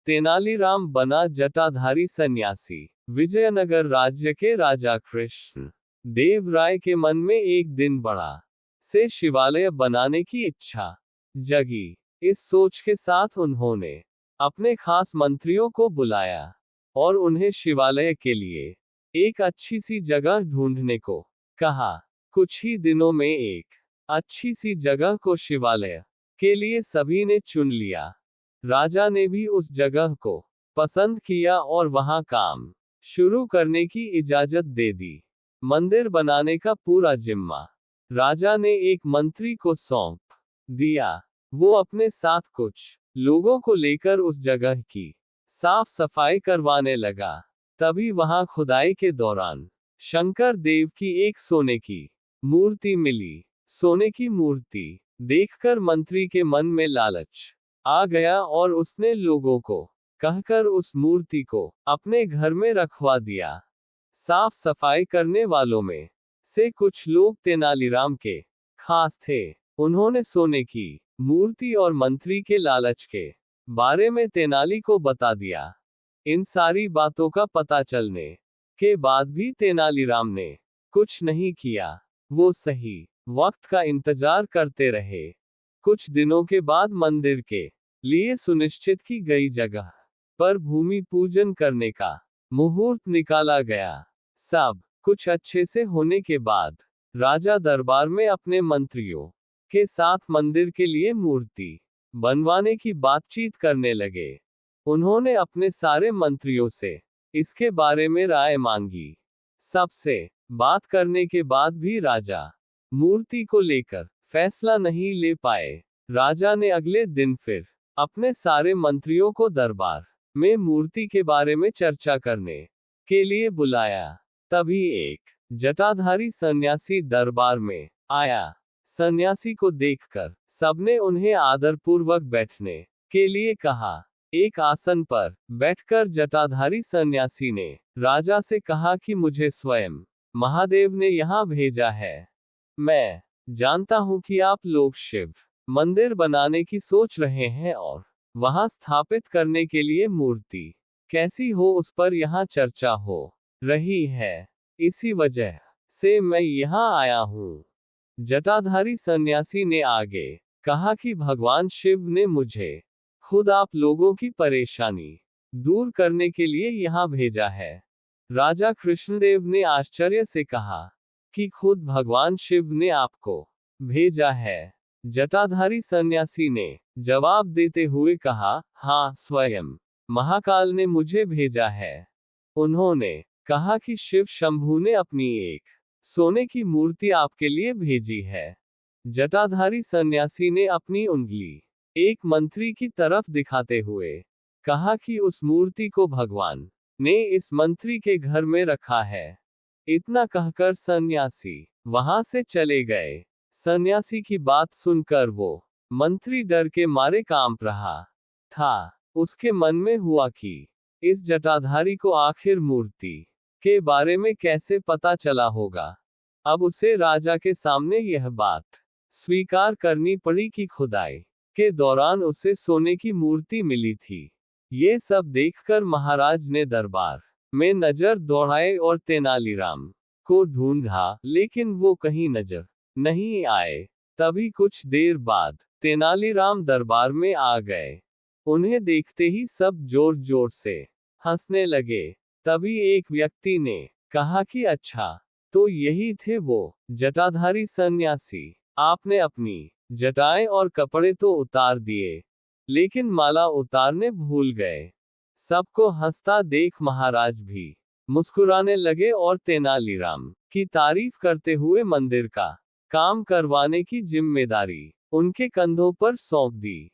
तेनालीराम बना जटाधारी सन्यासी। विजयनगर राज्य के राजा कृष्ण देव राय के मन में एक दिन बड़ा से शिवालय बनाने की इच्छा जगी। इस सोच के साथ उन्होंने अपने खास मंत्रियों को बुलाया और उन्हें शिवालय के लिए एक अच्छी सी जगह ढूंढने को कहा। कुछ ही दिनों में एक अच्छी सी जगह को शिवालय के लिए सभी ने चुन लिया। राजा ने भी उस जगह को पसंद किया और वहां काम शुरू करने की इजाजत दे दी। मंदिर बनाने का पूरा जिम्मा राजा ने एक मंत्री को सौंप दिया। वो अपने साथ कुछ लोगों को लेकर उस जगह की साफ सफाई करवाने लगा। तभी वहां खुदाई के दौरान शंकर देव की एक सोने की मूर्ति मिली। सोने की मूर्ति देखकर मंत्री के मन में लालच आ गया और उसने लोगों को कहकर उस मूर्ति को अपने घर में रखवा दिया। साफ सफाई करने वालों में से कुछ लोग तेनालीराम के खास थे। उन्होंने सोने की मूर्ति और मंत्री के लालच के बारे में तेनाली को बता दिया। इन सारी बातों का पता चलने के बाद भी तेनालीराम ने कुछ नहीं किया। वो सही वक्त का इंतजार करते रहे। कुछ दिनों के बाद मंदिर के लिए सुनिश्चित की गई जगह पर भूमि पूजन करने का मुहूर्त निकाला गया। सब कुछ अच्छे से होने के बाद राजा दरबार में अपने मंत्रियों के साथ मंदिर के लिए मूर्ति बनवाने की बातचीत करने लगे। उन्होंने अपने सारे मंत्रियों से इसके बारे में राय मांगी। सबसे बात करने के बाद भी राजा मूर्ति को लेकर फैसला नहीं ले पाए। राजा ने अगले दिन फिर अपने सारे मंत्रियों को दरबार में मूर्ति के बारे में चर्चा करने के लिए बुलाया। तभी एक जटाधारी सन्यासी दरबार में आया। सन्यासी को देखकर सबने उन्हें आदरपूर्वक बैठने के लिए कहा। एक आसन पर बैठकर जटाधारी सन्यासी ने राजा से कहा कि मुझे स्वयं महादेव ने यहाँ भेजा है। मैं जानता हूँ कि आप लोग शिव मंदिर बनाने की सोच रहे हैं और वहां स्थापित करने के लिए मूर्ति कैसी हो उस पर यहाँ चर्चा हो रही है। इसी वजह से मैं यहाँ आया हूँ। जटाधारी सन्यासी ने आगे कहा कि भगवान शिव ने मुझे खुद आप लोगों की परेशानी दूर करने के लिए यहाँ भेजा है। राजा कृष्णदेव ने आश्चर्य से कहा कि खुद भगवान शिव ने आपको भेजा है। जटाधारी सन्यासी ने जवाब देते हुए कहा, हाँ, स्वयं महाकाल ने मुझे भेजा है। उन्होंने कहा कि शिव शंभू ने अपनी एक सोने की मूर्ति आपके लिए भेजी है। जटाधारी सन्यासी ने अपनी उंगली एक मंत्री की तरफ दिखाते हुए कहा कि उस मूर्ति को भगवान ने इस मंत्री के घर में रखा है। इतना कहकर सन्यासी वहां से चले गए। सन्यासी की बात सुनकर वो मंत्री डर के मारे कांप रहा था। उसके मन में हुआ कि इस जटाधारी को आखिर मूर्ति के बारे में कैसे पता चला होगा। अब उसे राजा के सामने यह बात स्वीकार करनी पड़ी कि खुदाई के दौरान उसे सोने की मूर्ति मिली थी। ये सब देखकर महाराज ने दरबार में नजर दौड़ाए और तेनालीराम को ढूंढा, लेकिन वो कहीं नजर नहीं आए। तभी कुछ देर बाद तेनालीराम दरबार में आ गए। उन्हें देखते ही सब जोर जोर से हंसने लगे। तभी एक व्यक्ति ने कहा कि अच्छा, तो यही थे वो जटाधारी सन्यासी। आपने अपनी जटाएं और कपड़े तो उतार दिए, लेकिन माला उतारने भूल गए। सबको हंसता देख महाराज भी मुस्कुराने लगे और तेनालीराम की तारीफ करते हुए मंदिर का काम करवाने की जिम्मेदारी उनके कंधों पर सौंप दी।